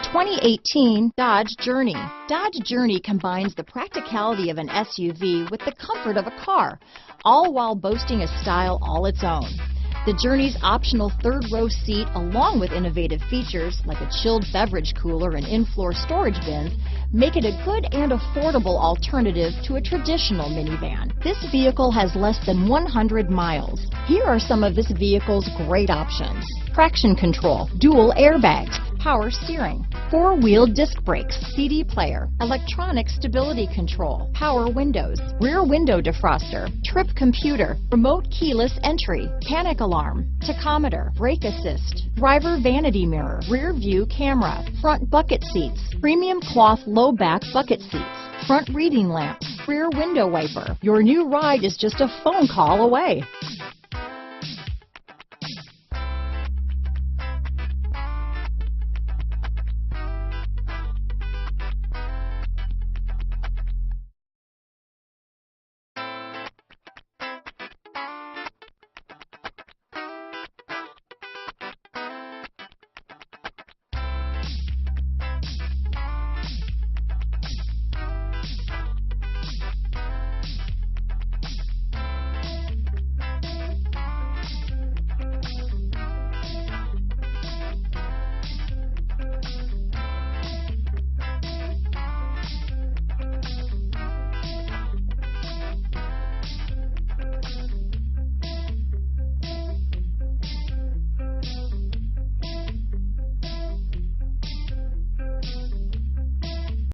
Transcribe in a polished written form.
2018 Dodge Journey. Dodge Journey combines the practicality of an SUV with the comfort of a car, all while boasting a style all its own. The Journey's optional third-row seat, along with innovative features like a chilled beverage cooler and in-floor storage bins, make it a good and affordable alternative to a traditional minivan. This vehicle has less than 100 miles. Here are some of this vehicle's great options: traction control, dual airbags, power steering, four-wheel disc brakes, CD player, electronic stability control, power windows, rear window defroster, trip computer, remote keyless entry, panic alarm, tachometer, brake assist, driver vanity mirror, rear view camera, front bucket seats, premium cloth low back bucket seats, front reading lamps, rear window wiper. Your new ride is just a phone call away.